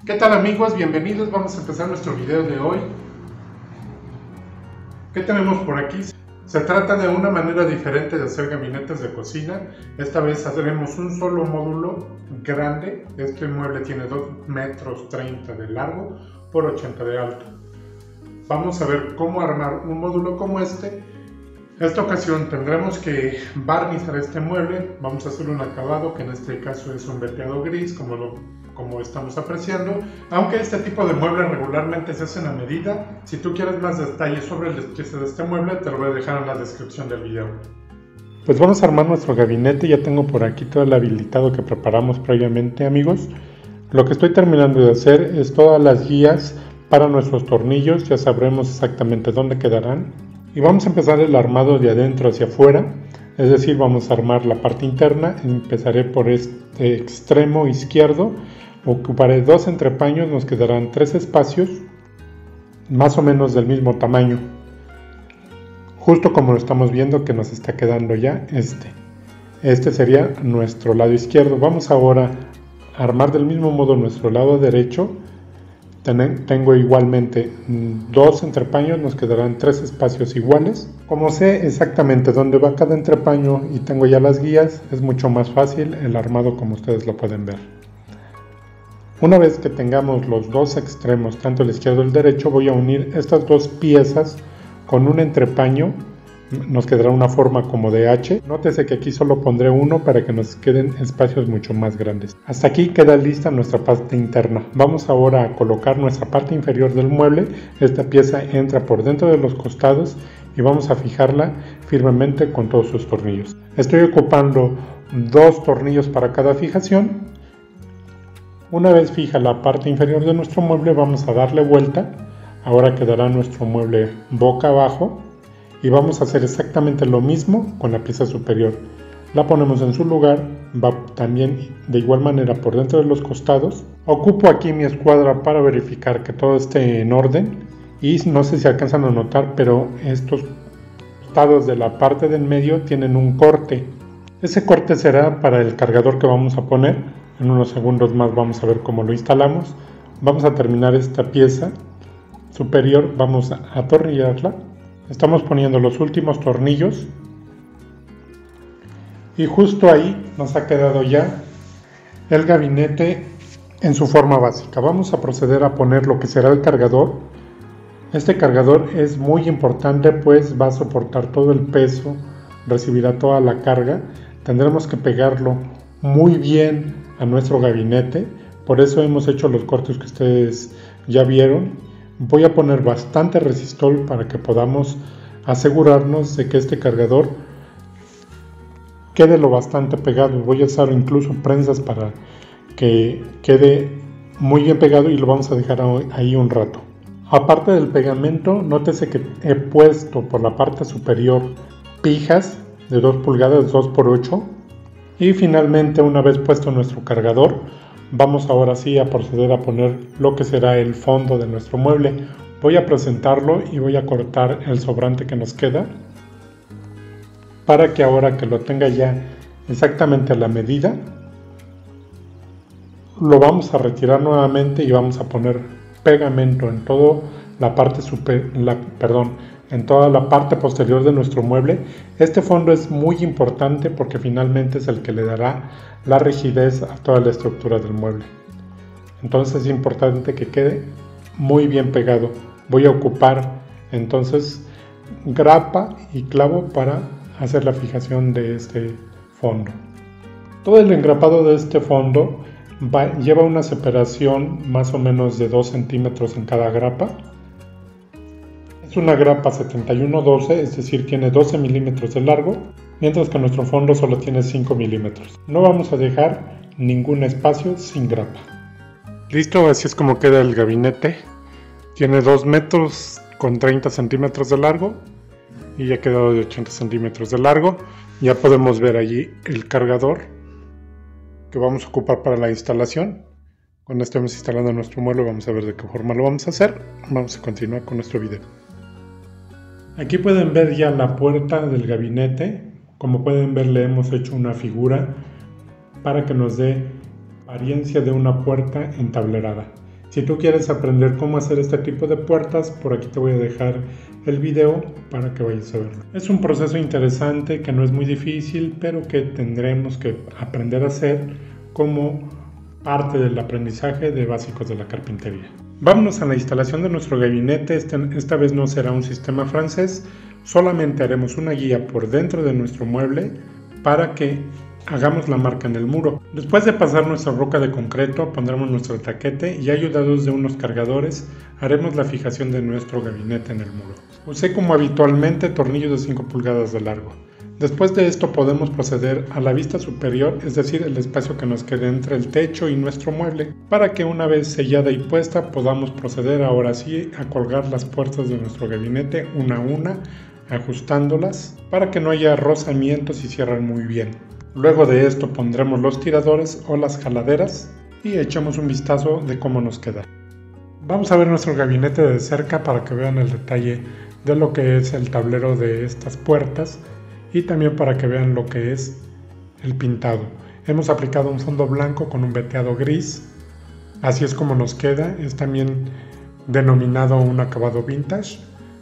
¿Qué tal amigos? Bienvenidos, vamos a empezar nuestro video de hoy. ¿Qué tenemos por aquí? Se trata de una manera diferente de hacer gabinetes de cocina. Esta vez haremos un solo módulo grande. Este mueble tiene 2,30 metros de largo por 80 de alto. Vamos a ver cómo armar un módulo como este. Esta ocasión tendremos que barnizar este mueble. Vamos a hacer un acabado que en este caso es un veteado gris, como estamos apreciando, aunque este tipo de muebles regularmente se hacen a medida. Si tú quieres más detalles sobre el pieza de este mueble, te lo voy a dejar en la descripción del video. Pues vamos a armar nuestro gabinete. Ya tengo por aquí todo el habilitado que preparamos previamente, amigos. Lo que estoy terminando de hacer es todas las guías para nuestros tornillos. Ya sabremos exactamente dónde quedarán. Y vamos a empezar el armado de adentro hacia afuera. Es decir, vamos a armar la parte interna. Empezaré por este extremo izquierdo. Ocuparé 2 entrepaños, nos quedarán 3 espacios, más o menos del mismo tamaño. Justo como lo estamos viendo que nos está quedando ya Este sería nuestro lado izquierdo. Vamos ahora a armar del mismo modo nuestro lado derecho. Tengo igualmente 2 entrepaños, nos quedarán 3 espacios iguales. Como sé exactamente dónde va cada entrepaño y tengo ya las guías, es mucho más fácil el armado como ustedes lo pueden ver. Una vez que tengamos los 2 extremos, tanto el izquierdo y el derecho, voy a unir estas 2 piezas con un entrepaño. Nos quedará una forma como de H. Nótese que aquí solo pondré uno para que nos queden espacios mucho más grandes. Hasta aquí queda lista nuestra parte interna. Vamos ahora a colocar nuestra parte inferior del mueble. Esta pieza entra por dentro de los costados y vamos a fijarla firmemente con todos sus tornillos. Estoy ocupando 2 tornillos para cada fijación. Una vez fija la parte inferior de nuestro mueble, vamos a darle vuelta. Ahora quedará nuestro mueble boca abajo. Y vamos a hacer exactamente lo mismo con la pieza superior. La ponemos en su lugar, va también de igual manera por dentro de los costados. Ocupo aquí mi escuadra para verificar que todo esté en orden. Y no sé si alcanzan a notar, pero estos costados de la parte del medio tienen un corte. Ese corte será para el cargador que vamos a poner. En unos segundos más vamos a ver cómo lo instalamos. Vamos a terminar esta pieza superior, vamos a atornillarla. Estamos poniendo los últimos tornillos y justo ahí nos ha quedado ya el gabinete en su forma básica. Vamos a proceder a poner lo que será el cargador. Este cargador es muy importante, pues va a soportar todo el peso, recibirá toda la carga. Tendremos que pegarlo muy bien a nuestro gabinete, por eso hemos hecho los cortes que ustedes ya vieron. Voy a poner bastante resistol para que podamos asegurarnos de que este cargador quede lo bastante pegado. Voy a usar incluso prensas para que quede muy bien pegado y lo vamos a dejar ahí un rato. Aparte del pegamento, nótese que he puesto por la parte superior pijas de 2 pulgadas 2×8 y finalmente, una vez puesto nuestro cargador, vamos ahora sí a proceder a poner lo que será el fondo de nuestro mueble. Voy a presentarlo y voy a cortar el sobrante que nos queda para que ahora que lo tenga ya exactamente a la medida, lo vamos a retirar nuevamente y vamos a poner pegamento en toda la parte en toda la parte posterior de nuestro mueble. Este fondo es muy importante porque finalmente es el que le dará la rigidez a toda la estructura del mueble. Entonces es importante que quede muy bien pegado. Voy a ocupar entonces grapa y clavo para hacer la fijación de este fondo. Todo el engrapado de este fondo lleva una separación más o menos de 2 centímetros en cada grapa. Es una grapa 71-12, es decir, tiene 12 milímetros de largo, mientras que nuestro fondo solo tiene 5 milímetros. No vamos a dejar ningún espacio sin grapa. Listo, así es como queda el gabinete. Tiene 2 metros con 30 centímetros de largo y ya ha quedado de 80 centímetros de largo. Ya podemos ver allí el cargador que vamos a ocupar para la instalación. Cuando estemos instalando nuestro mueble vamos a ver de qué forma lo vamos a hacer. Vamos a continuar con nuestro video. Aquí pueden ver ya la puerta del gabinete. Como pueden ver, le hemos hecho una figura para que nos dé apariencia de una puerta entablerada. Si tú quieres aprender cómo hacer este tipo de puertas, por aquí te voy a dejar el video para que vayas a verlo. Es un proceso interesante que no es muy difícil, pero que tendremos que aprender a hacer como parte del aprendizaje de básicos de la carpintería. Vámonos a la instalación de nuestro gabinete. Esta vez no será un sistema francés, solamente haremos una guía por dentro de nuestro mueble para que hagamos la marca en el muro. Después de pasar nuestra roca de concreto, pondremos nuestro taquete y ayudados de unos cargadores, haremos la fijación de nuestro gabinete en el muro. Usé como habitualmente tornillos de 5 pulgadas de largo. Después de esto podemos proceder a la vista superior, es decir, el espacio que nos quede entre el techo y nuestro mueble, para que una vez sellada y puesta podamos proceder ahora sí a colgar las puertas de nuestro gabinete una a una, ajustándolas para que no haya rozamientos y cierren muy bien. Luego de esto pondremos los tiradores o las jaladeras y echamos un vistazo de cómo nos queda. Vamos a ver nuestro gabinete de cerca para que vean el detalle de lo que es el tablero de estas puertas y también para que vean lo que es el pintado. Hemos aplicado un fondo blanco con un veteado gris, así es como nos queda, es también denominado un acabado vintage.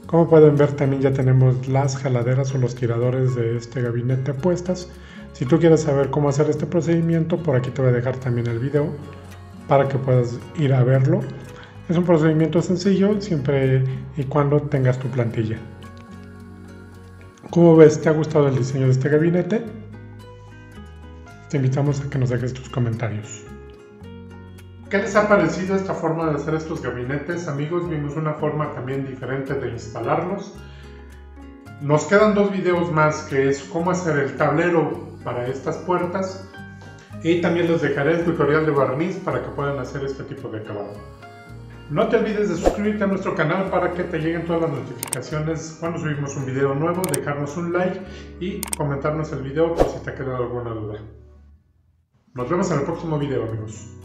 Como pueden ver también ya tenemos las jaladeras o los tiradores de este gabinete puestas. Si tú quieres saber cómo hacer este procedimiento, por aquí te voy a dejar también el video para que puedas ir a verlo. Es un procedimiento sencillo siempre y cuando tengas tu plantilla. ¿Cómo ves? ¿Te ha gustado el diseño de este gabinete? Te invitamos a que nos dejes tus comentarios. ¿Qué les ha parecido esta forma de hacer estos gabinetes? Amigos, vimos una forma también diferente de instalarlos. Nos quedan 2 videos más, que es cómo hacer el tablero para estas puertas, y también les dejaré el tutorial de barniz para que puedan hacer este tipo de acabado. No te olvides de suscribirte a nuestro canal para que te lleguen todas las notificaciones cuando subimos un video nuevo, dejarnos un like y comentarnos el video por si te ha quedado alguna duda. Nos vemos en el próximo video, amigos.